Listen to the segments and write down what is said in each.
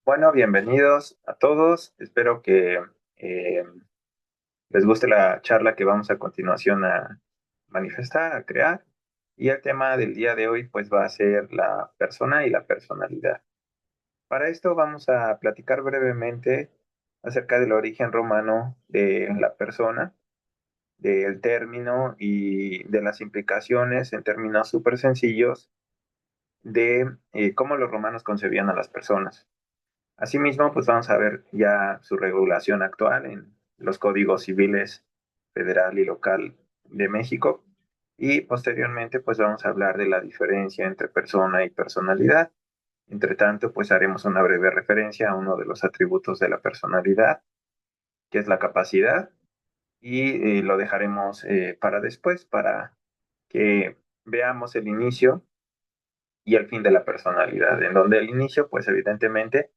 Bueno, bienvenidos a todos. Espero que eh, les guste la charla que vamos a continuación a manifestar, a crear. Y el tema del día de hoy pues va a ser la persona y la personalidad. Para esto vamos a platicar brevemente acerca del origen romano de la persona, del término y de las implicaciones en términos súper sencillos de cómo los romanos concebían a las personas. Asimismo, pues vamos a ver ya su regulación actual en los códigos civiles federal y local de México. Y posteriormente, pues vamos a hablar de la diferencia entre persona y personalidad. Entre tanto, pues haremos una breve referencia a uno de los atributos de la personalidad, que es la capacidad, y lo dejaremos para después, para que veamos el inicio y el fin de la personalidad, en donde el inicio, pues evidentemente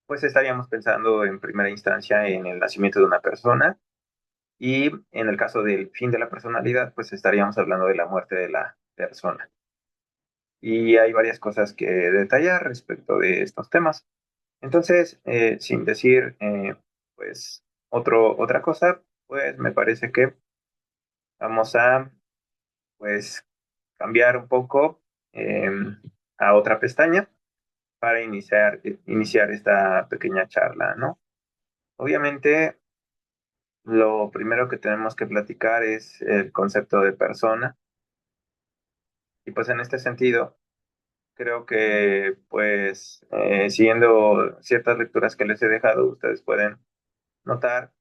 pues estaríamos pensando en primera instancia en el nacimiento de una persona y en el caso del fin de la personalidad, pues estaríamos hablando de la muerte de la persona. Y hay varias cosas que detallar respecto de estos temas. Entonces, sin decir, pues, otra cosa, pues me parece que vamos a, pues, cambiar un poco eh, a otra pestaña para iniciar esta pequeña charla, ¿no? Obviamente, lo primero que tenemos que platicar es el concepto de persona. Y pues en este sentido, creo que pues siguiendo ciertas lecturas que les he dejado, ustedes pueden notar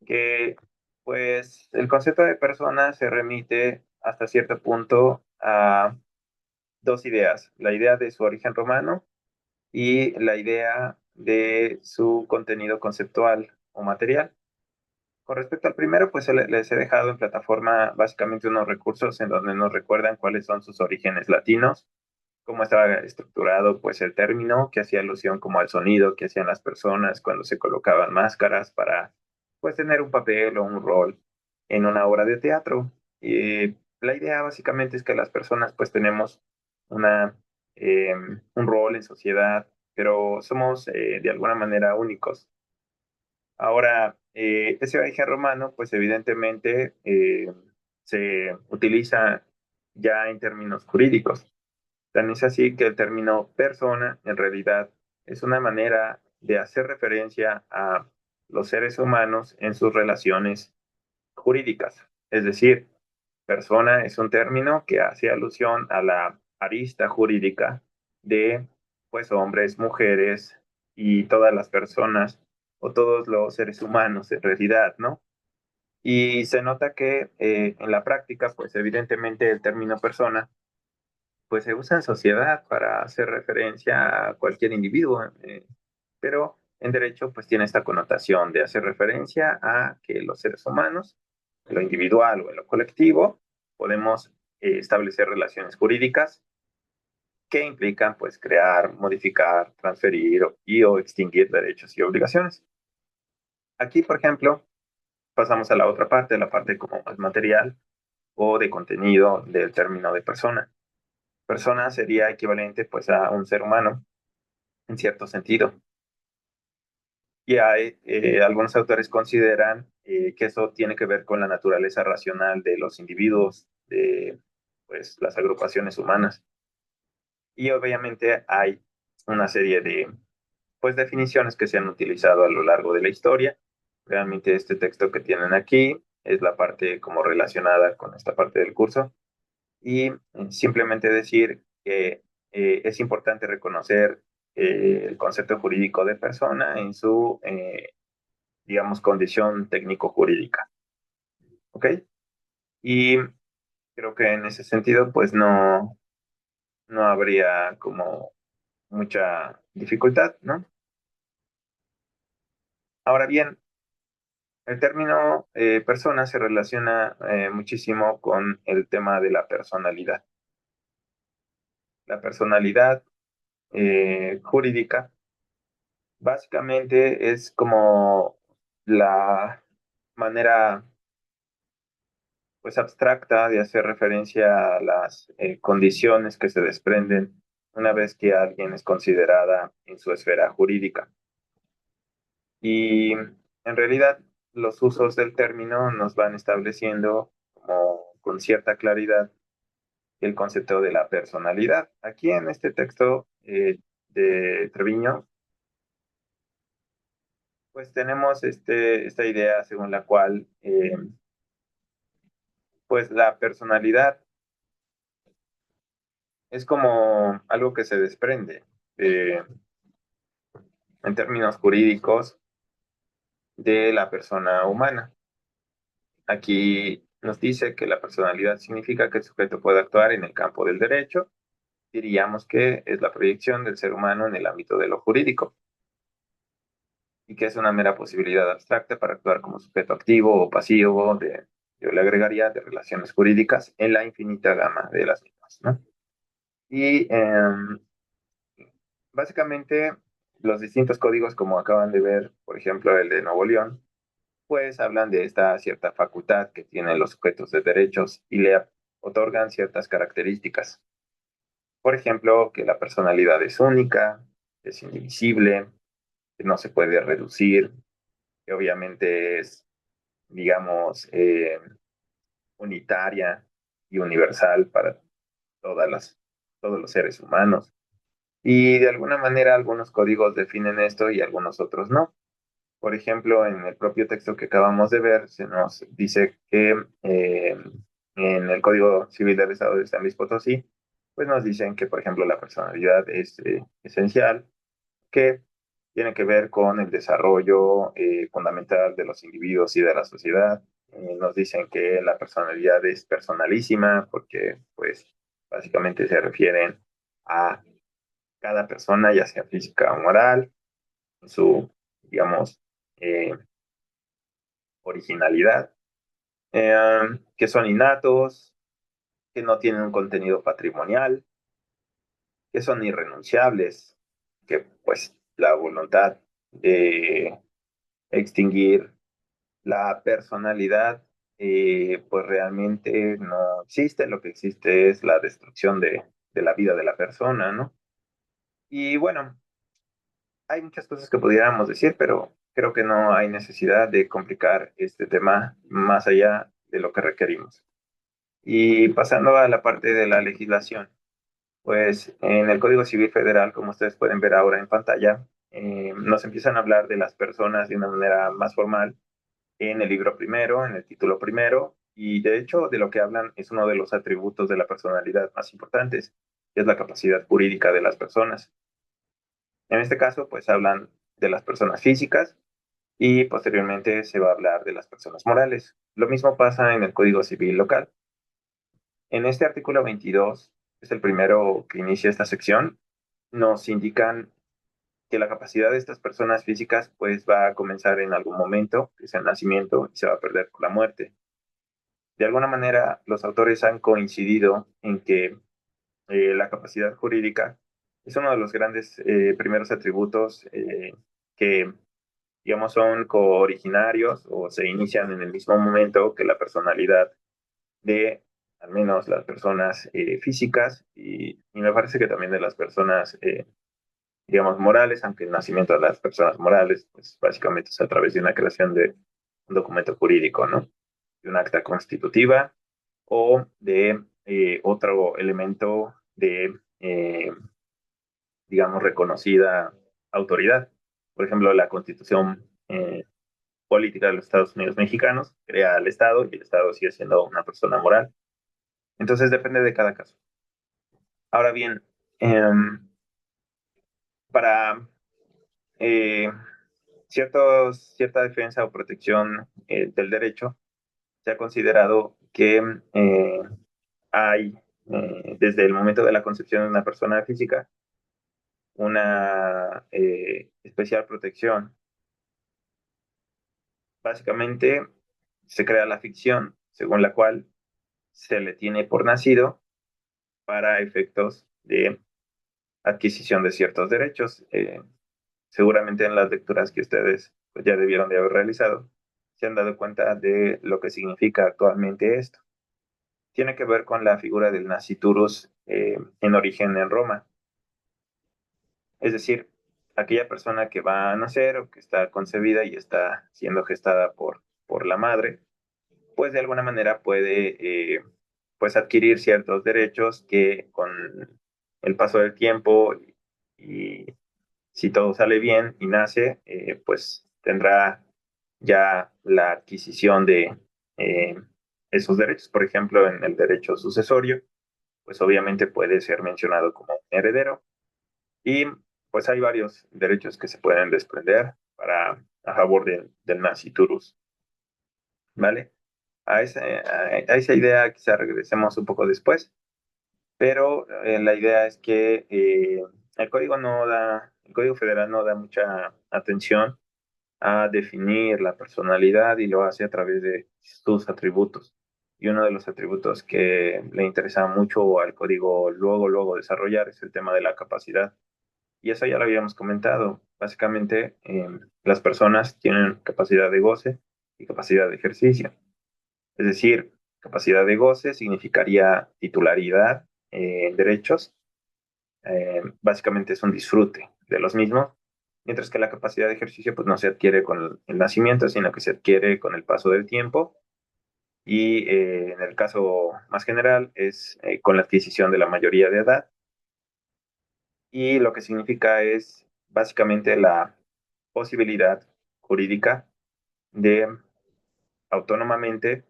que pues el concepto de persona se remite hasta cierto punto a dos ideas, la idea de su origen romano y la idea de su contenido conceptual o material. Con respecto al primero, pues les he dejado en plataforma básicamente unos recursos en donde nos recuerdan cuáles son sus orígenes latinos, cómo estaba estructurado pues el término, que hacía alusión como al sonido que hacían las personas cuando se colocaban máscaras para pues tener un papel o un rol en una obra de teatro. Y la idea básicamente es que las personas pues tenemos una, un rol en sociedad, pero somos de alguna manera únicos. Ahora, ese origen romano, pues evidentemente se utiliza ya en términos jurídicos. Tan es así que el término persona en realidad es una manera de hacer referencia a los seres humanos en sus relaciones jurídicas. Es decir, persona es un término que hace alusión a la arista jurídica de pues hombres, mujeres y todas las personas o todos los seres humanos en realidad, ¿no? Y se nota que en la práctica, pues evidentemente el término persona, pues se usa en sociedad para hacer referencia a cualquier individuo, pero en derecho pues tiene esta connotación de hacer referencia a que los seres humanos, en lo individual o en lo colectivo, podemos establecer relaciones jurídicas que implican pues crear, modificar, transferir o extinguir derechos y obligaciones. Aquí, por ejemplo, pasamos a la otra parte, la parte como más material o de contenido del término de persona. Persona sería equivalente pues a un ser humano en cierto sentido. Y hay, algunos autores consideran que eso tiene que ver con la naturaleza racional de los individuos, de pues, las agrupaciones humanas. Y obviamente hay una serie de pues, definiciones que se han utilizado a lo largo de la historia. Realmente este texto que tienen aquí es la parte como relacionada con esta parte del curso. Y simplemente decir que es importante reconocer el concepto jurídico de persona en su digamos, condición técnico-jurídica. ¿Ok? Y creo que en ese sentido, pues no habría como mucha dificultad, ¿no? Ahora bien, el término persona se relaciona muchísimo con el tema de la personalidad. La personalidad jurídica básicamente es como la manera pues abstracta de hacer referencia a las condiciones que se desprenden una vez que alguien es considerada en su esfera jurídica. Y en realidad los usos del término nos van estableciendo como con cierta claridad el concepto de la personalidad. Aquí en este texto de Treviño, pues tenemos esta idea según la cual pues la personalidad es como algo que se desprende eh, en términos jurídicos de la persona humana. Aquí nos dice que la personalidad significa que el sujeto puede actuar en el campo del derecho. Diríamos que es la proyección del ser humano en el ámbito de lo jurídico y que es una mera posibilidad abstracta para actuar como sujeto activo o pasivo yo le agregaría, de relaciones jurídicas en la infinita gama de las mismas, ¿no? Y básicamente los distintos códigos, como acaban de ver, por ejemplo, el de Nuevo León, pues hablan de esta cierta facultad que tienen los sujetos de derechos y le otorgan ciertas características. Por ejemplo, que la personalidad es única, es indivisible, que no se puede reducir, que obviamente es, digamos, unitaria y universal para todas todos los seres humanos. Y de alguna manera algunos códigos definen esto y algunos otros no. Por ejemplo, en el propio texto que acabamos de ver, se nos dice que en el Código Civil del Estado de San Luis Potosí, pues nos dicen que, por ejemplo, la personalidad es esencial, que tiene que ver con el desarrollo fundamental de los individuos y de la sociedad. Nos dicen que la personalidad es personalísima, porque, pues, básicamente se refieren a cada persona, ya sea física o moral, su, digamos, eh, originalidad, que son innatos, que no tienen un contenido patrimonial, que son irrenunciables, que pues la voluntad de extinguir la personalidad pues realmente no existe, lo que existe es la destrucción de la vida de la persona, ¿no? Y bueno, hay muchas cosas que pudiéramos decir, pero creo que no hay necesidad de complicar este tema más allá de lo que requerimos. Y pasando a la parte de la legislación, pues en el Código Civil Federal, como ustedes pueden ver ahora en pantalla, nos empiezan a hablar de las personas de una manera más formal en el libro primero, en el título primero, y de hecho de lo que hablan es uno de los atributos de la personalidad más importantes, que es la capacidad jurídica de las personas. En este caso, pues hablan de las personas físicas y posteriormente se va a hablar de las personas morales. Lo mismo pasa en el Código Civil local. En este artículo 22, es el primero que inicia esta sección, nos indican que la capacidad de estas personas físicas pues va a comenzar en algún momento, que es el nacimiento, y se va a perder con la muerte. De alguna manera, los autores han coincidido en que la capacidad jurídica es uno de los grandes primeros atributos que, digamos, son cooriginarios o se inician en el mismo momento que la personalidad de al menos las personas físicas y me parece que también de las personas, digamos, morales, aunque el nacimiento de las personas morales, pues básicamente es a través de una creación de un documento jurídico, ¿no? De una acta constitutiva o de otro elemento de, digamos, reconocida autoridad. Por ejemplo, la Constitución política de los Estados Unidos mexicanos crea al Estado y el Estado sigue siendo una persona moral. Entonces depende de cada caso. Ahora bien, para eh, cierta defensa o protección del derecho, se ha considerado que hay, desde el momento de la concepción de una persona física, una especial protección. Básicamente, se crea la ficción según la cual se le tiene por nacido para efectos de adquisición de ciertos derechos. Seguramente en las lecturas que ustedes pues, ya debieron de haber realizado, se han dado cuenta de lo que significa actualmente esto. Tiene que ver con la figura del nasciturus en origen en Roma. Es decir, aquella persona que va a nacer o que está concebida y está siendo gestada por la madre, pues de alguna manera puede pues adquirir ciertos derechos que con el paso del tiempo y si todo sale bien y nace, pues tendrá ya la adquisición de eh, esos derechos. Por ejemplo, en el derecho sucesorio, pues obviamente puede ser mencionado como un heredero y pues hay varios derechos que se pueden desprender a favor del nasciturus, ¿vale? A esa idea quizá regresemos un poco después, pero la idea es que el Código Federal no da mucha atención a definir la personalidad y lo hace a través de sus atributos. Y uno de los atributos que le interesa mucho al código luego desarrollar es el tema de la capacidad. Y eso ya lo habíamos comentado. Básicamente, las personas tienen capacidad de goce y capacidad de ejercicio. Es decir, capacidad de goce significaría titularidad en derechos. Básicamente es un disfrute de los mismos, mientras que la capacidad de ejercicio pues no se adquiere con el nacimiento, sino que se adquiere con el paso del tiempo y en el caso más general es con la adquisición de la mayoría de edad y lo que significa es básicamente la posibilidad jurídica de autónomamente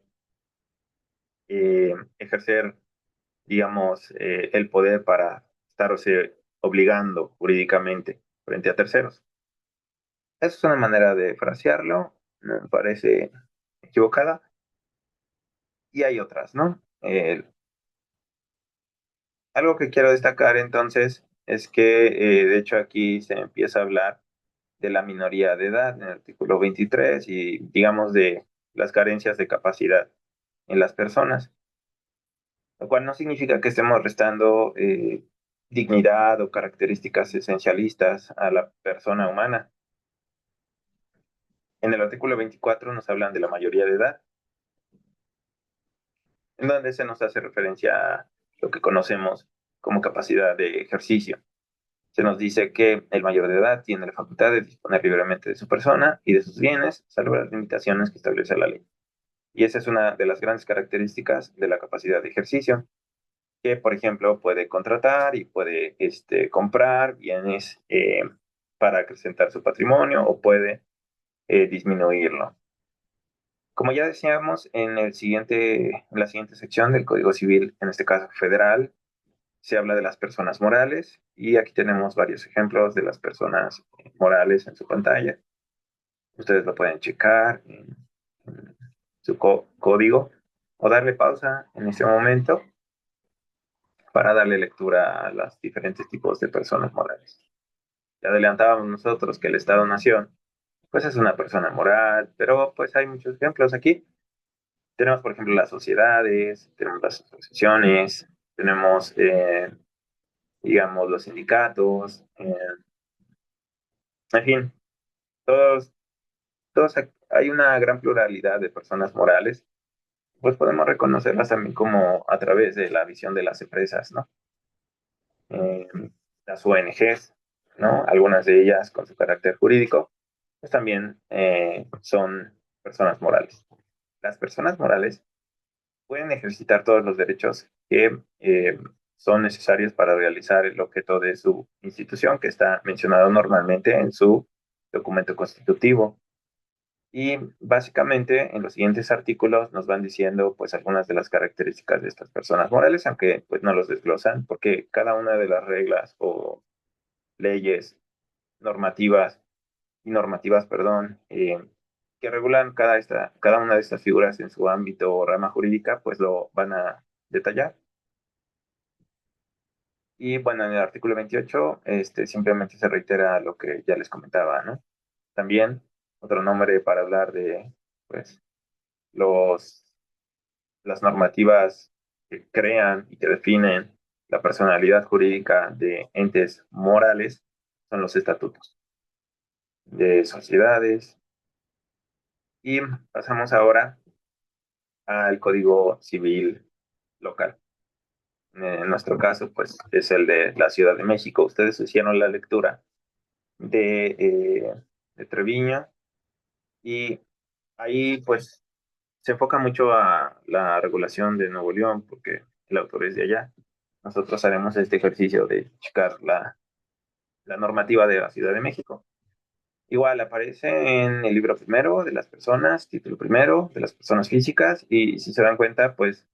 ejercer, digamos, el poder para estarse obligando jurídicamente frente a terceros. Esa es una manera de frasearlo, me parece equivocada, y hay otras, ¿no? Algo que quiero destacar entonces es que, de hecho, aquí se empieza a hablar de la minoría de edad en el artículo 23 y, digamos, de las carencias de capacidad en las personas, lo cual no significa que estemos restando dignidad o características esencialistas a la persona humana. En el artículo 24 nos hablan de la mayoría de edad, en donde se nos hace referencia a lo que conocemos como capacidad de ejercicio. Se nos dice que el mayor de edad tiene la facultad de disponer libremente de su persona y de sus bienes, salvo las limitaciones que establece la ley. Y esa es una de las grandes características de la capacidad de ejercicio, que, por ejemplo, puede contratar y puede comprar bienes para acrecentar su patrimonio o puede disminuirlo. Como ya decíamos, en la siguiente sección del Código Civil, en este caso federal, se habla de las personas morales y aquí tenemos varios ejemplos de las personas morales en su pantalla. Ustedes lo pueden checar en su código o darle pausa en este momento para darle lectura a los diferentes tipos de personas morales. Ya adelantábamos nosotros que el Estado-Nación pues es una persona moral, pero pues hay muchos ejemplos aquí. Tenemos, por ejemplo, las sociedades, tenemos las asociaciones, tenemos, digamos, los sindicatos, en fin, todos, hay una gran pluralidad de personas morales, pues podemos reconocerlas también como a través de la visión de las empresas, ¿no? Eh, las ONGs, ¿no? Algunas de ellas con su carácter jurídico, pues también son personas morales. Las personas morales pueden ejercitar todos los derechos que son necesarios para realizar el objeto de su institución, que está mencionado normalmente en su documento constitutivo. Y básicamente en los siguientes artículos nos van diciendo pues algunas de las características de estas personas morales, aunque pues no los desglosan, porque cada una de las reglas o leyes normativas y normativas, perdón, que regulan cada una de estas figuras en su ámbito o rama jurídica, pues lo van a detallar. Y bueno, en el artículo 28, simplemente se reitera lo que ya les comentaba, ¿no? También otro nombre para hablar de, pues, los, las normativas que crean y que definen la personalidad jurídica de entes morales son los estatutos de sociedades. Y pasamos ahora al Código Civil local. En nuestro caso, pues es el de la Ciudad de México. Ustedes hicieron la lectura de Treviño y ahí pues se enfoca mucho a la regulación de Nuevo León porque el autor es de allá. Nosotros haremos este ejercicio de checar la normativa de la Ciudad de México. Igual aparece en el libro primero de las personas, título primero de las personas físicas, y si se dan cuenta, pues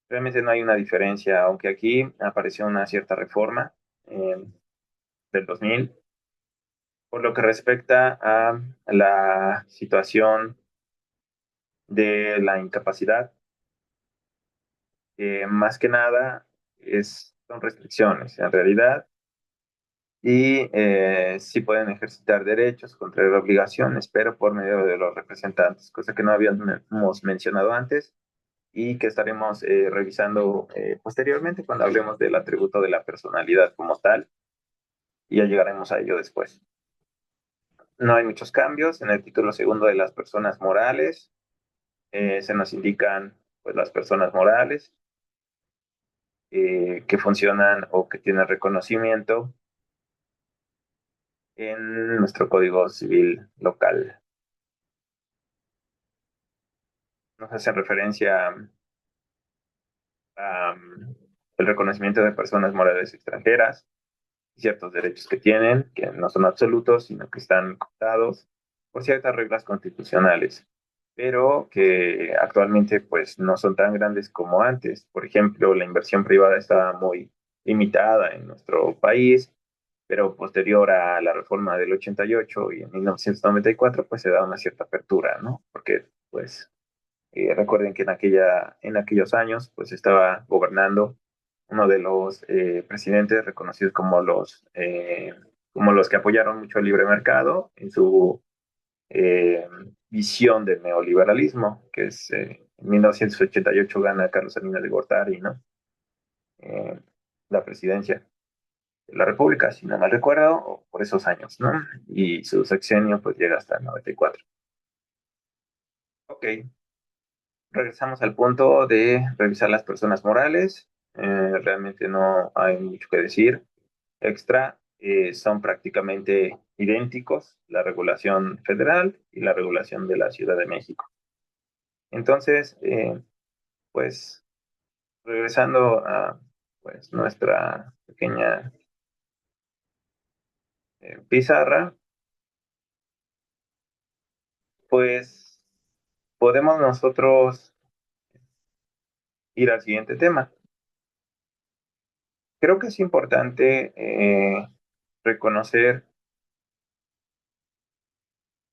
realmente no hay una diferencia, aunque aquí apareció una cierta reforma del 2000 por lo que respecta a la situación de la incapacidad, más que nada son restricciones en realidad y sí pueden ejercitar derechos, contraer obligaciones, pero por medio de los representantes, cosa que no habíamos mencionado antes y que estaremos revisando posteriormente cuando hablemos del atributo de la personalidad como tal, y ya llegaremos a ello después. No hay muchos cambios en el título segundo de las personas morales. Se nos indican pues, las personas morales que funcionan o que tienen reconocimiento en nuestro Código Civil local. Nos hacen referencia a el reconocimiento de personas morales extranjeras, ciertos derechos que tienen, que no son absolutos, sino que están contados por ciertas reglas constitucionales, pero que actualmente pues no son tan grandes como antes. Por ejemplo, la inversión privada está muy limitada en nuestro país, pero posterior a la reforma del 88 y en 1994 pues se da una cierta apertura, ¿no? Porque pues recuerden que en aquellos años pues estaba gobernando uno de los presidentes reconocidos como los que apoyaron mucho el libre mercado en su visión del neoliberalismo, que es en 1988 gana Carlos Salinas de Gortari, ¿no? Eh, la presidencia de la República, si no mal recuerdo, por esos años, ¿no? Y su sexenio pues llega hasta el 94. Ok, regresamos al punto de revisar las personas morales. Realmente no hay mucho que decir extra. Son prácticamente idénticos la regulación federal y la regulación de la Ciudad de México. Entonces, pues regresando a pues, nuestra pequeña pizarra, pues podemos nosotros ir al siguiente tema. Creo que es importante reconocer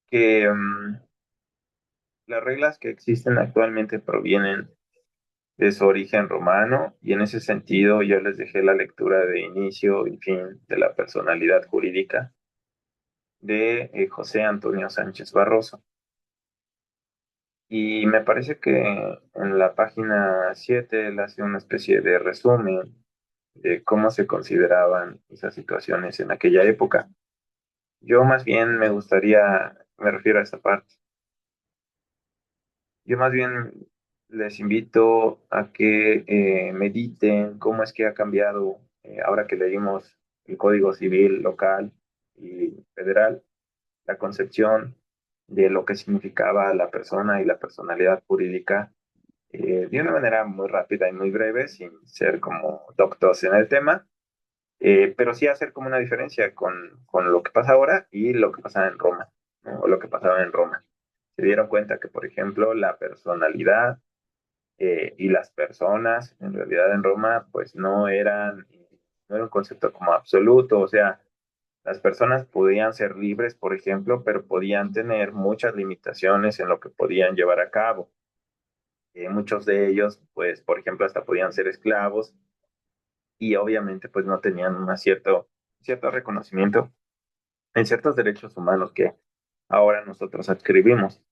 que las reglas que existen actualmente provienen de su origen romano y en ese sentido yo les dejé la lectura de inicio y fin de la personalidad jurídica de José Antonio Sánchez Barroso. Y me parece que en la página 7 él hace una especie de resumen de cómo se consideraban esas situaciones en aquella época. Yo más bien me refiero a esta parte. Yo más bien les invito a que mediten cómo es que ha cambiado, ahora que leímos el Código Civil local y federal, la concepción de lo que significaba la persona y la personalidad jurídica de una manera muy rápida y muy breve, sin ser como doctos en el tema, pero sí hacer como una diferencia con lo que pasa ahora y lo que pasaba en Roma, ¿no? O lo que pasaba en Roma. Se dieron cuenta que, por ejemplo, la personalidad y las personas, en realidad en Roma, pues no era un concepto como absoluto, o sea, las personas podían ser libres, por ejemplo, pero podían tener muchas limitaciones en lo que podían llevar a cabo. Muchos de ellos, pues, por ejemplo, hasta podían ser esclavos y obviamente, pues, no tenían cierto reconocimiento en ciertos derechos humanos que ahora nosotros adscribimos.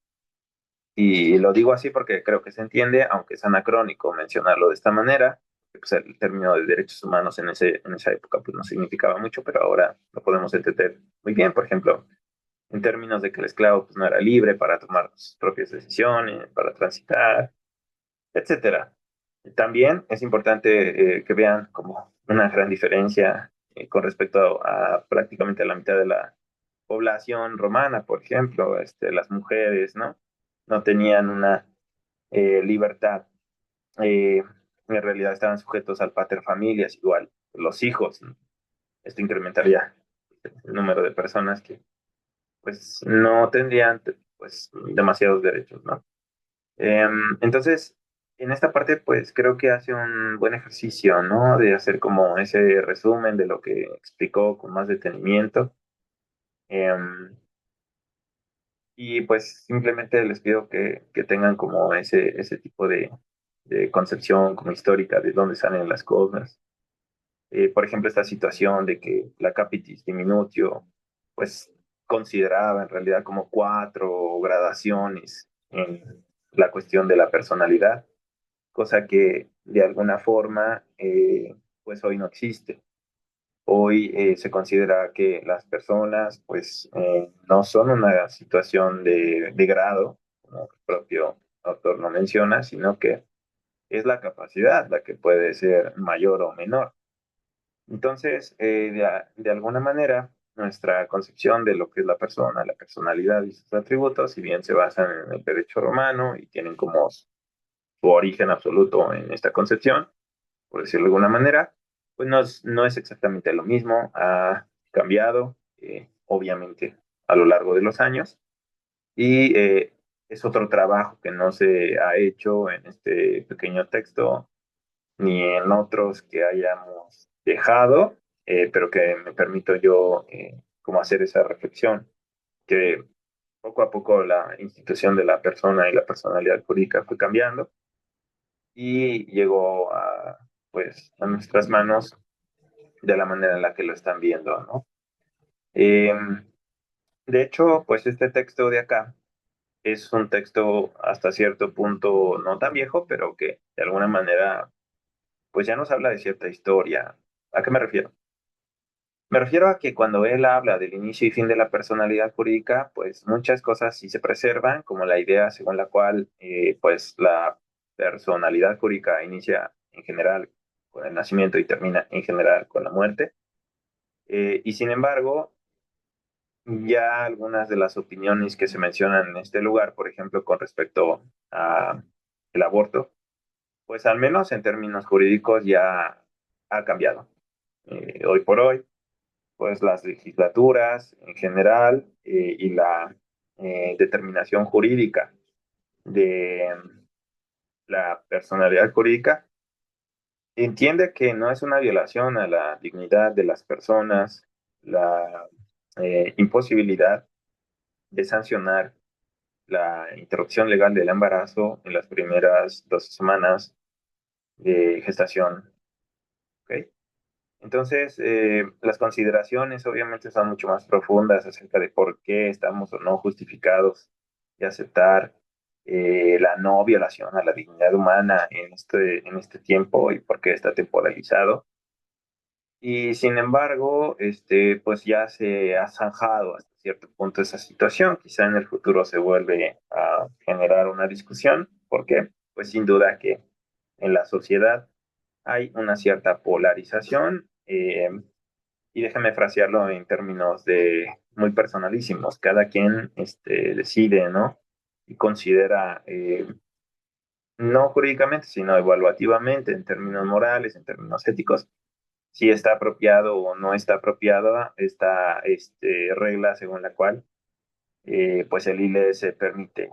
Y lo digo así porque creo que se entiende, aunque es anacrónico mencionarlo de esta manera, pues el término de derechos humanos en esa época pues no significaba mucho, pero ahora lo podemos entender muy bien. Por ejemplo, en términos de que el esclavo pues, no era libre para tomar sus propias decisiones, para transitar, etcétera. También es importante que vean como una gran diferencia con respecto a prácticamente la mitad de la población romana, por ejemplo, las mujeres, ¿no? No tenían una libertad. eh, en realidad estaban sujetos al pater familias, igual los hijos, ¿no? Esto incrementaría el número de personas que pues no tendrían pues demasiados derechos, ¿no? Entonces, en esta parte, pues creo que hace un buen ejercicio, ¿no? De hacer como ese resumen de lo que explicó con más detenimiento. Em, y pues simplemente les pido que tengan como ese tipo de concepción como histórica de dónde salen las cosas. Por ejemplo, esta situación de que la capitis diminutio, pues consideraba en realidad como cuatro gradaciones en la cuestión de la personalidad, cosa que de alguna forma pues hoy no existe. Hoy se considera que las personas pues no son una situación de grado, como el propio autor lo menciona, sino que es la capacidad la que puede ser mayor o menor. Entonces, de alguna manera, nuestra concepción de lo que es la persona, la personalidad y sus atributos, si bien se basan en el derecho romano y tienen como su origen absoluto en esta concepción, por decirlo de alguna manera, pues no es exactamente lo mismo, ha cambiado, obviamente, a lo largo de los años, y es otro trabajo que no se ha hecho en este pequeño texto, ni en otros que hayamos dejado, pero que me permito yo como hacer esa reflexión, que poco a poco la institución de la persona y la personalidad jurídica fue cambiando y llegó pues, a nuestras manos de la manera en la que lo están viendo, ¿no? Eh, de hecho, pues este texto de acá es un texto hasta cierto punto no tan viejo, pero que de alguna manera pues ya nos habla de cierta historia. ¿A qué me refiero? Me refiero a que cuando él habla del inicio y fin de la personalidad jurídica, pues muchas cosas sí se preservan, como la idea según la cual pues la personalidad jurídica inicia en general con el nacimiento y termina en general con la muerte. Y sin embargo, ya algunas de las opiniones que se mencionan en este lugar, por ejemplo, con respecto a el aborto, pues al menos en términos jurídicos ya ha cambiado. Hoy por hoy, pues las legislaturas en general y la determinación jurídica de la personalidad jurídica entiende que no es una violación a la dignidad de las personas la imposibilidad de sancionar la interrupción legal del embarazo en las primeras 12 semanas de gestación. ¿Ok? Entonces, las consideraciones obviamente son mucho más profundas acerca de por qué estamos o no justificados de aceptar la no violación a la dignidad humana en este tiempo y por qué está temporalizado. Y sin embargo, pues ya se ha zanjado hasta cierto punto esa situación. Quizá en el futuro se vuelve a generar una discusión, porque pues sin duda que en la sociedad hay una cierta polarización. Y déjame frasearlo en términos de muy personalísimos. Cada quien decide, ¿no? Y considera, no jurídicamente, sino evaluativamente, en términos morales, en términos éticos, si está apropiado o no está apropiada esta regla según la cual pues el ILE se permite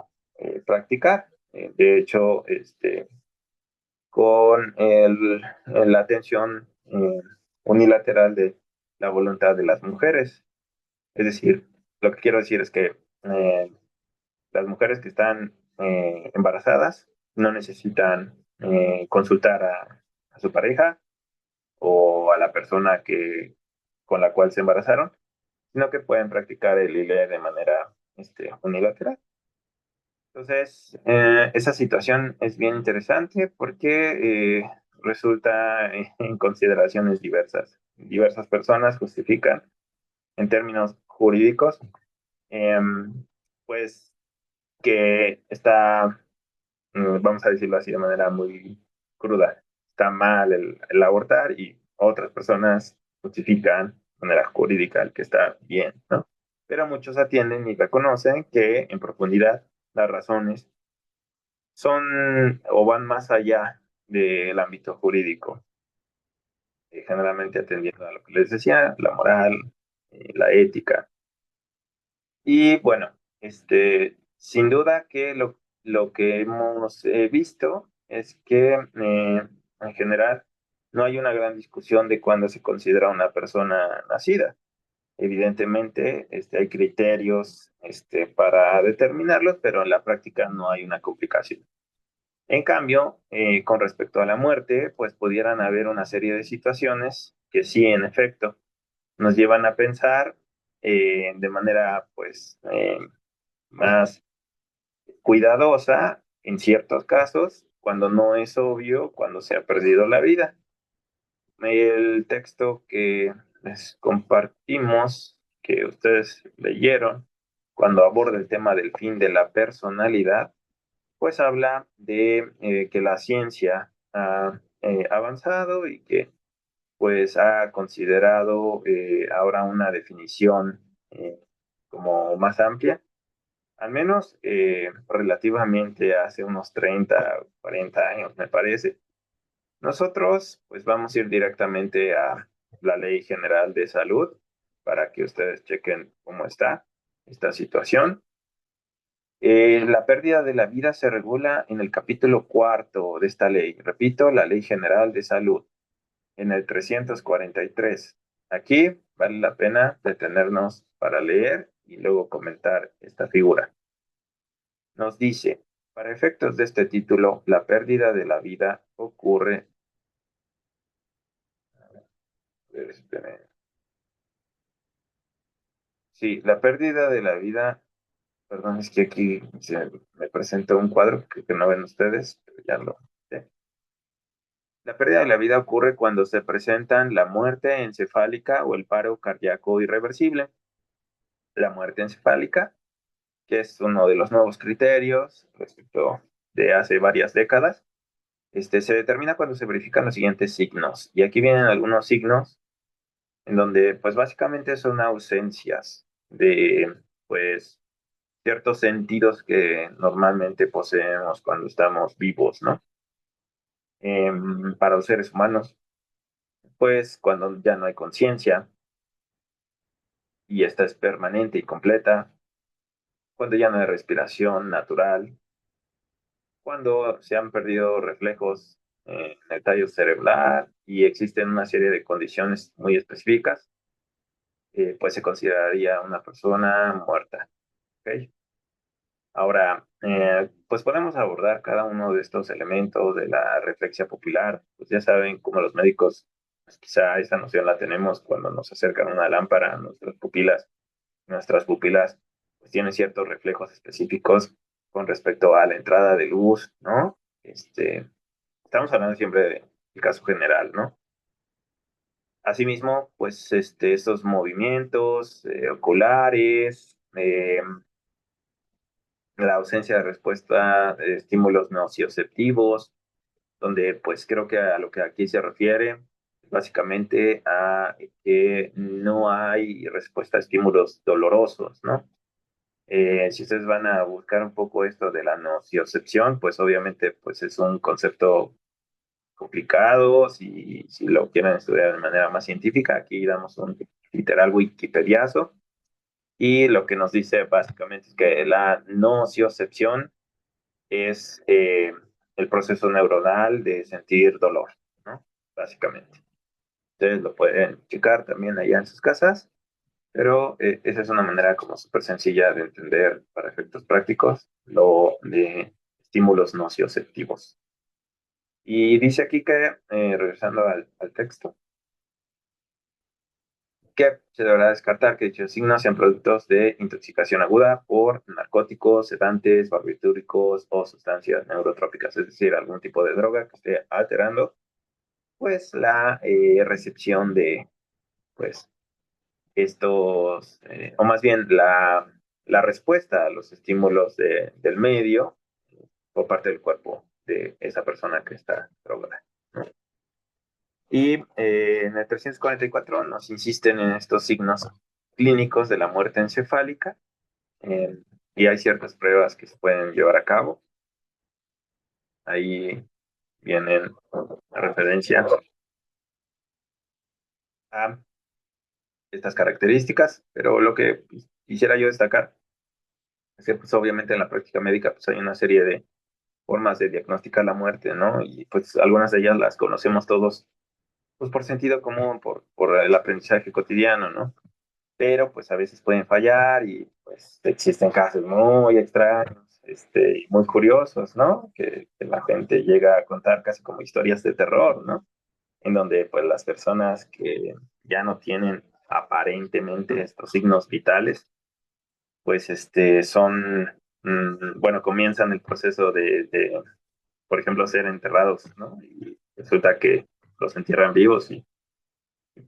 practicar. De hecho, con la atención unilateral de la voluntad de las mujeres. Es decir, lo que quiero decir es que las mujeres que están embarazadas no necesitan consultar a su pareja o a la persona con la cual se embarazaron, sino que pueden practicar el ILE de manera unilateral. Entonces, esa situación es bien interesante porque resulta en consideraciones diversas. Diversas personas justifican en términos jurídicos, eh, pues que está, vamos a decirlo así de manera muy cruda. Está mal el abortar y otras personas justifican de manera jurídica el que está bien, ¿no? Pero muchos atienden y reconocen que en profundidad las razones son o van más allá del ámbito jurídico, generalmente atendiendo a lo que les decía, la moral, la ética. Y bueno, sin duda que lo que hemos visto es que en general no hay una gran discusión de cuándo se considera una persona nacida. Evidentemente, hay criterios para determinarlos, pero en la práctica no hay una complicación. En cambio, con respecto a la muerte, pues pudieran haber una serie de situaciones que sí, en efecto, nos llevan a pensar de manera, pues, más cuidadosa en ciertos casos, cuando no es obvio, cuando se ha perdido la vida. El texto que les compartimos, que ustedes leyeron, cuando aborda el tema del fin de la personalidad, pues habla de que la ciencia ha avanzado y que pues ha considerado ahora una definición como más amplia, al menos relativamente hace unos 30 o 40 años, me parece. Nosotros pues vamos a ir directamente a la Ley General de Salud para que ustedes chequen cómo está esta situación. La pérdida de la vida se regula en el capítulo cuarto de esta ley. Repito, la Ley General de Salud, en el 343. Aquí vale la pena detenernos para leer y luego comentar esta figura. Nos dice, para efectos de este título, la pérdida de la vida ocurre. Sí, la pérdida de la vida, perdón, es que aquí me presenta un cuadro que no ven ustedes, pero ya lo. ¿Sí? La pérdida de la vida ocurre cuando se presentan la muerte encefálica o el paro cardíaco irreversible. La muerte encefálica, que es uno de los nuevos criterios respecto de hace varias décadas, se determina cuando se verifican los siguientes signos. Y aquí vienen algunos signos en donde, pues básicamente son ausencias de, pues, ciertos sentidos que normalmente poseemos cuando estamos vivos, ¿no? Para los seres humanos, pues cuando ya no hay conciencia y esta es permanente y completa, cuando ya no hay respiración natural, cuando se han perdido reflejos en el tallo cerebral y existen una serie de condiciones muy específicas, pues se consideraría una persona muerta. ¿Ok? Ahora, pues podemos abordar cada uno de estos elementos de la reflexia pupilar. Pues ya saben, como los médicos, pues quizá esa noción la tenemos cuando nos acercan una lámpara a nuestras pupilas, pues tienen ciertos reflejos específicos con respecto a la entrada de luz, ¿no? Estamos hablando siempre del caso general, ¿no? Asimismo, pues estos movimientos oculares, la ausencia de respuesta de estímulos nocioceptivos, donde pues creo que a lo que aquí se refiere, básicamente a que no hay respuesta a estímulos dolorosos, ¿no? Si ustedes van a buscar un poco esto de la nociocepción, pues obviamente pues es un concepto complicado, si lo quieren estudiar de manera más científica, aquí damos un literal wikipediazo, y lo que nos dice básicamente es que la nociocepción es el proceso neuronal de sentir dolor, ¿no? Básicamente. Ustedes lo pueden checar también allá en sus casas, pero esa es una manera como súper sencilla de entender para efectos prácticos lo de estímulos nocioceptivos. Y dice aquí que, regresando al texto, que se deberá descartar que dichos signos sean productos de intoxicación aguda por narcóticos, sedantes, barbitúricos o sustancias neurotrópicas, es decir, algún tipo de droga que esté alterando pues la recepción de pues estos, o más bien la respuesta a los estímulos del medio por parte del cuerpo de esa persona que está drogada, ¿no? Y en el 344 nos insisten en estos signos clínicos de la muerte encefálica, eh, y hay ciertas pruebas que se pueden llevar a cabo. Ahí vienen a referencia a estas características, pero lo que quisiera yo destacar es que pues obviamente en la práctica médica pues hay una serie de formas de diagnosticar la muerte, ¿no? Y pues algunas de ellas las conocemos todos pues por sentido común, por el aprendizaje cotidiano, ¿no? Pero pues a veces pueden fallar y pues existen casos muy extraños, y muy curiosos, ¿no? Que la gente llega a contar casi como historias de terror, ¿no? En donde pues las personas que ya no tienen aparentemente estos signos vitales, pues son, bueno, comienzan el proceso por ejemplo, ser enterrados, ¿no? Y resulta que los entierran vivos y,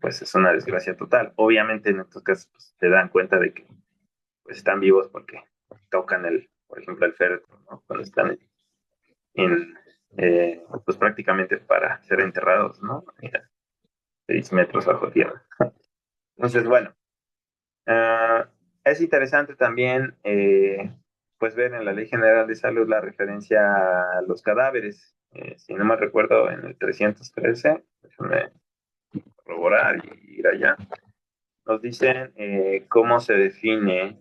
pues es una desgracia total. Obviamente en estos casos pues, se dan cuenta de que pues están vivos porque tocan por ejemplo, el féretro, ¿no? Cuando están pues prácticamente para ser enterrados, ¿no? Mira, 6 metros bajo tierra. Entonces, bueno, uh, es interesante también, pues ver en la Ley General de Salud la referencia a los cadáveres. Si no me recuerdo, en el 313, déjame corroborar y ir allá, nos dicen cómo se define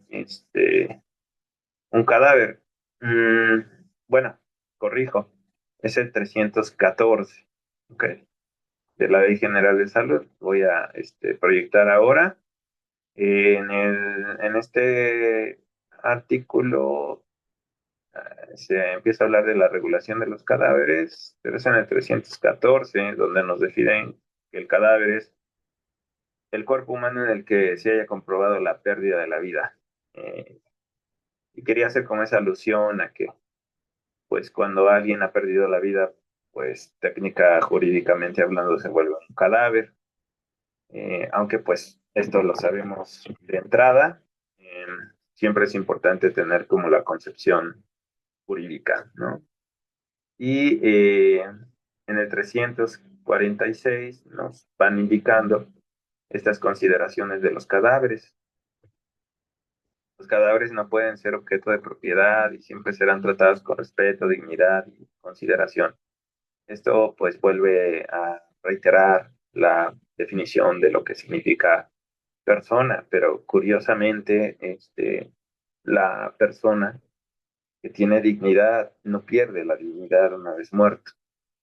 un cadáver. Bueno, corrijo, es el 314, ¿ok? De la Ley General de Salud. Voy a proyectar ahora. En este artículo se empieza a hablar de la regulación de los cadáveres, pero es en el 314 donde nos definen que el cadáver es el cuerpo humano en el que se haya comprobado la pérdida de la vida. Eh, y quería hacer como esa alusión a que pues cuando alguien ha perdido la vida, pues técnica jurídicamente hablando se vuelve un cadáver, aunque pues esto lo sabemos de entrada, eh, siempre es importante tener como la concepción jurídica, ¿no? Y en el 346 nos van indicando estas consideraciones de los cadáveres. Los cadáveres no pueden ser objeto de propiedad y siempre serán tratados con respeto, dignidad y consideración. Esto pues vuelve a reiterar la definición de lo que significa persona, pero curiosamente la persona que tiene dignidad no pierde la dignidad una vez muerto.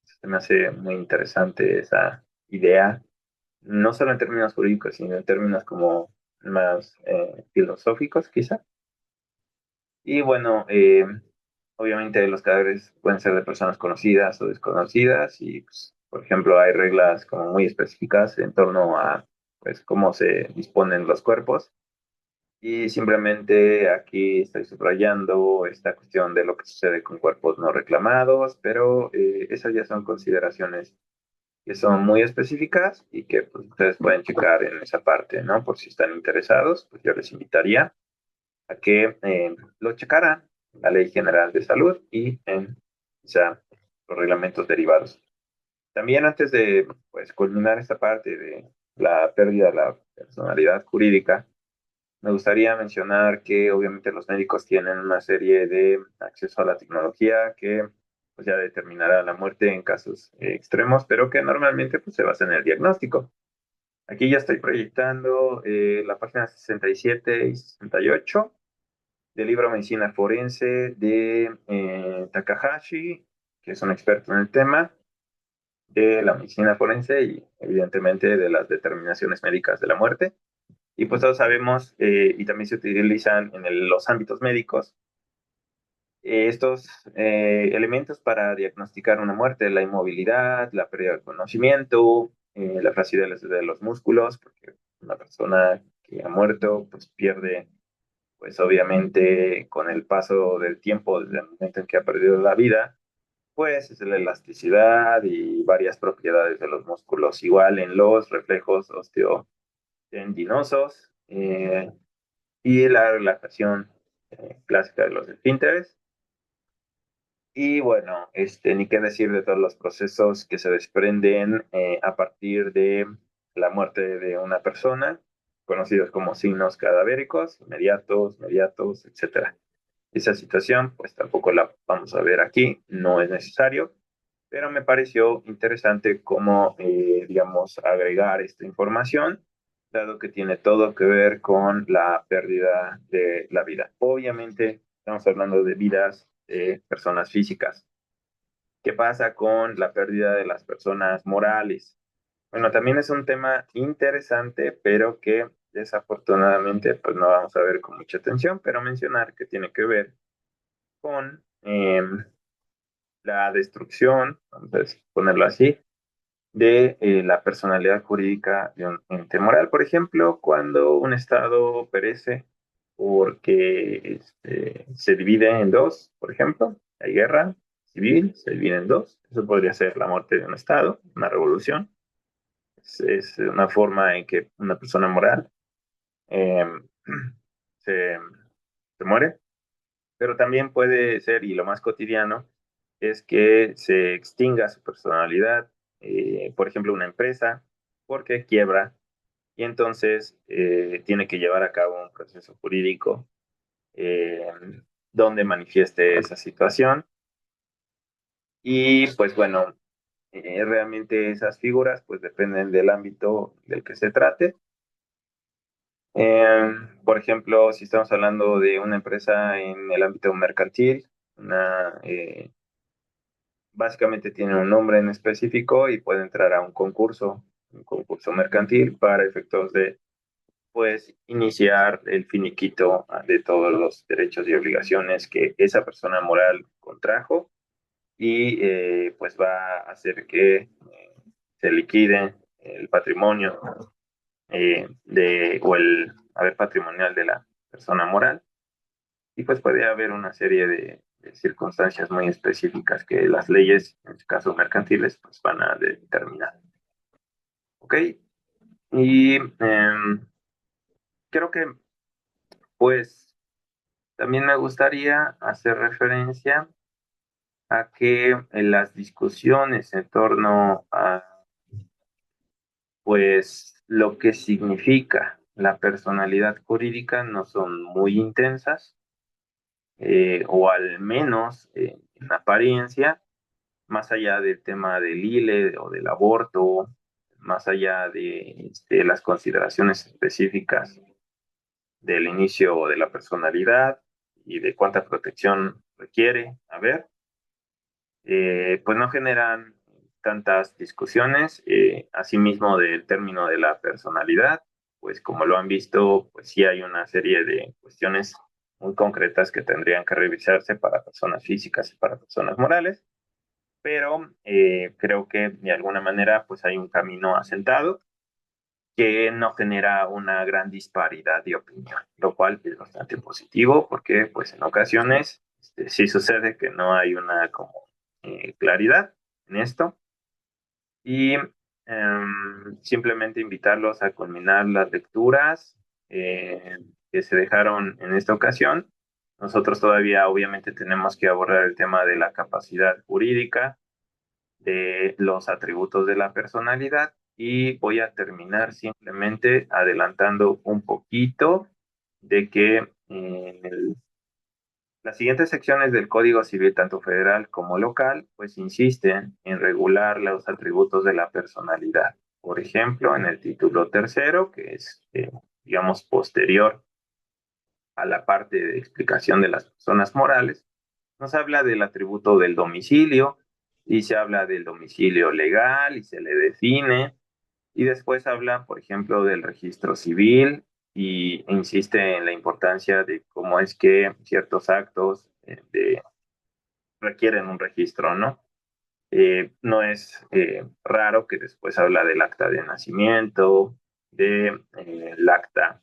Se me hace muy interesante esa idea, no solo en términos jurídicos, sino en términos como más filosóficos quizá. Y bueno, obviamente los cadáveres pueden ser de personas conocidas o desconocidas y, pues, por ejemplo, hay reglas como muy específicas en torno a pues, cómo se disponen los cuerpos. Y simplemente aquí estoy subrayando esta cuestión de lo que sucede con cuerpos no reclamados, pero esas ya son consideraciones que son muy específicas y que pues, ustedes pueden checar en esa parte, ¿no? Por si están interesados, pues yo les invitaría a que lo checaran la Ley General de Salud y en quizá los reglamentos derivados. También antes de pues, culminar esta parte de la pérdida de la personalidad jurídica, me gustaría mencionar que obviamente los médicos tienen una serie de acceso a la tecnología que pues, ya determinará la muerte en casos extremos, pero que normalmente pues, se basa en el diagnóstico. Aquí ya estoy proyectando la página 67 y 68 del libro Medicina Forense de Takahashi, que es un experto en el tema de la medicina forense y evidentemente de las determinaciones médicas de la muerte. Y pues todos sabemos, y también se utilizan en los ámbitos médicos, estos elementos para diagnosticar una muerte, la inmovilidad, la pérdida del conocimiento, la flacidez de los músculos, porque una persona que ha muerto pues pierde pues obviamente con el paso del tiempo, desde el momento en que ha perdido la vida, pues es la elasticidad y varias propiedades de los músculos, igual en los reflejos osteotendinosos y la relajación clásica de los esfínteres. Y bueno, ni qué decir de todos los procesos que se desprenden a partir de la muerte de una persona, conocidos como signos cadavéricos, inmediatos, mediatos, etcétera. Esa situación, pues tampoco la vamos a ver aquí, no es necesario, pero me pareció interesante cómo, digamos, agregar esta información, dado que tiene todo que ver con la pérdida de la vida. Obviamente, estamos hablando de vidas de personas físicas. ¿Qué pasa con la pérdida de las personas morales? Bueno, también es un tema interesante, pero que desafortunadamente pues no vamos a ver con mucha atención, pero mencionar que tiene que ver con la destrucción, vamos a ponerlo así, de la personalidad jurídica de un ente moral. Por ejemplo, cuando un Estado perece porque se divide en dos, por ejemplo, hay guerra civil, se divide en dos. Eso podría ser la muerte de un Estado, una revolución. Es una forma en que una persona moral eh, se, se muere, pero también puede ser, y lo más cotidiano, es que se extinga su personalidad, por ejemplo, una empresa, porque quiebra y entonces tiene que llevar a cabo un proceso jurídico eh, donde manifieste esa situación. Y pues bueno, realmente esas figuras pues dependen del ámbito del que se trate. Por ejemplo, si estamos hablando de una empresa en el ámbito mercantil, básicamente tiene un nombre en específico y puede entrar a un concurso mercantil para efectos de, pues, iniciar el finiquito de todos los derechos y obligaciones que esa persona moral contrajo y pues va a hacer que se liquide el patrimonio o el haber patrimonial de la persona moral y pues puede haber una serie de circunstancias muy específicas que las leyes, en este caso mercantiles, pues van a determinar. ¿Ok? Y creo que pues también me gustaría hacer referencia a que en las discusiones en torno a pues lo que significa la personalidad jurídica no son muy intensas, o al menos en apariencia, más allá del tema del ILE o del aborto, más allá de las consideraciones específicas del inicio de la personalidad y de cuánta protección requiere haber, pues no generan tantas discusiones. Asimismo, del término de la personalidad, pues como lo han visto, pues sí hay una serie de cuestiones muy concretas que tendrían que revisarse para personas físicas y para personas morales, pero creo que de alguna manera pues hay un camino asentado que no genera una gran disparidad de opinión, lo cual es bastante positivo porque pues en ocasiones sí sucede que no hay una como claridad en esto y simplemente invitarlos a culminar las lecturas que se dejaron en esta ocasión. Nosotros todavía obviamente tenemos que abordar el tema de la capacidad jurídica, de los atributos de la personalidad y voy a terminar simplemente adelantando un poquito de que las siguientes secciones del Código Civil, tanto federal como local, pues insisten en regular los atributos de la personalidad. Por ejemplo, en el título tercero, que es, digamos, posterior a la parte de explicación de las personas morales, nos habla del atributo del domicilio y se habla del domicilio legal y se le define y después habla, por ejemplo, del registro civil y insiste en la importancia de cómo es que ciertos actos requieren un registro, ¿no? No es raro que después habla del acta de nacimiento, del acta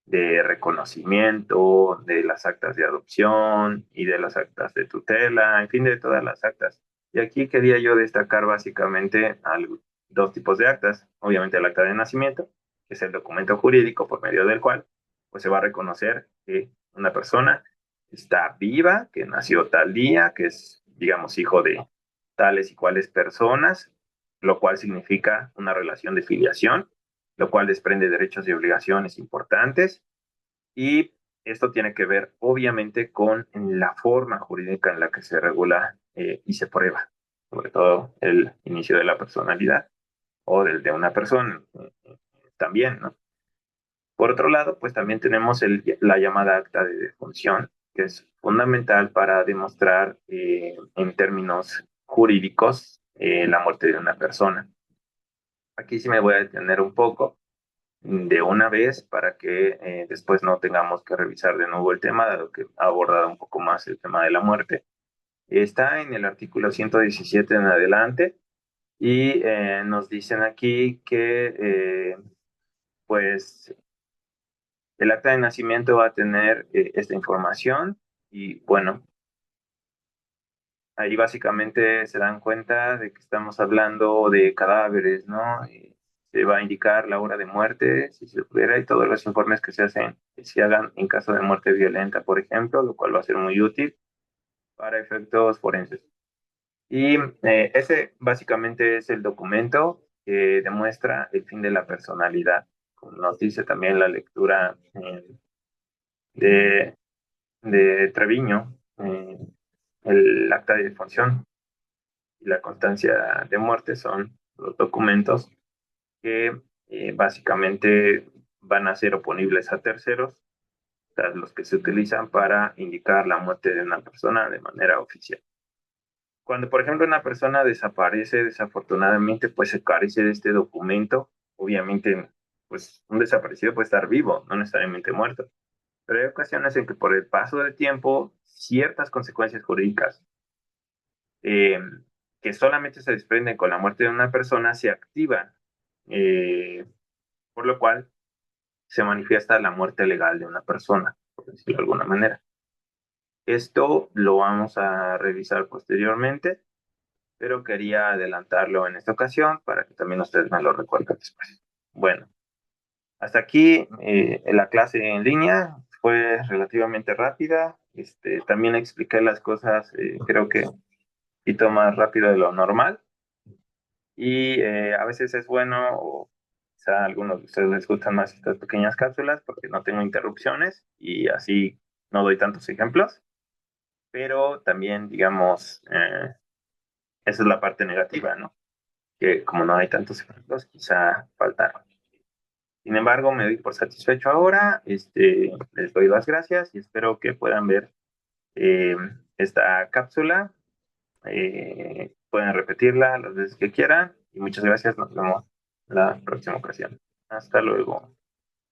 de reconocimiento, de las actas de adopción y de las actas de tutela, en fin, de todas las actas. Y aquí quería yo destacar básicamente dos tipos de actas. Obviamente el acta de nacimiento, que es el documento jurídico por medio del cual pues, se va a reconocer que una persona está viva, que nació tal día, que es digamos, hijo de tales y cuales personas, lo cual significa una relación de filiación, lo cual desprende derechos y obligaciones importantes. Y esto tiene que ver, obviamente, con la forma jurídica en la que se regula y se prueba, sobre todo el inicio de la personalidad o del de una persona también, ¿no? Por otro lado, pues también tenemos la llamada acta de defunción, que es fundamental para demostrar en términos jurídicos la muerte de una persona. Aquí sí me voy a detener un poco de una vez para que después no tengamos que revisar de nuevo el tema, dado que ha abordado un poco más el tema de la muerte. Está en el artículo 117 en adelante y nos dicen aquí que pues el acta de nacimiento va a tener esta información y bueno, ahí básicamente se dan cuenta de que estamos hablando de cadáveres, ¿no? Se va a indicar la hora de muerte, si se pudiera, y todos los informes que se hacen, que se hagan en caso de muerte violenta, por ejemplo, lo cual va a ser muy útil para efectos forenses. Y ese básicamente es el documento que demuestra el fin de la personalidad, como nos dice también la lectura de, de Treviño, el acta de defunción y la constancia de muerte son los documentos que básicamente van a ser oponibles a terceros, o sea, los que se utilizan para indicar la muerte de una persona de manera oficial. Cuando, por ejemplo, una persona desaparece, desafortunadamente, pues se carece de este documento. Obviamente, pues un desaparecido puede estar vivo, no necesariamente muerto. Pero hay ocasiones en que por el paso del tiempo, ciertas consecuencias jurídicas eh, que solamente se desprenden con la muerte de una persona se activan, eh, por lo cual se manifiesta la muerte legal de una persona, por decirlo de alguna manera. Esto lo vamos a revisar posteriormente, pero quería adelantarlo en esta ocasión para que también ustedes me lo recuerden después. Bueno, hasta aquí la clase en línea fue relativamente rápida. También expliqué las cosas, creo que un poquito más rápido de lo normal. Y a veces es bueno, o quizá a algunos de ustedes les gustan más estas pequeñas cápsulas porque no tengo interrupciones y así no doy tantos ejemplos. Pero también, digamos, esa es la parte negativa, ¿no? Que como no hay tantos ejemplos, quizá faltaron. Sin embargo, me doy por satisfecho ahora. Les doy las gracias y espero que puedan ver eh, esta cápsula. Pueden repetirla las veces que quieran. Y muchas gracias. Nos vemos la próxima ocasión. Hasta luego.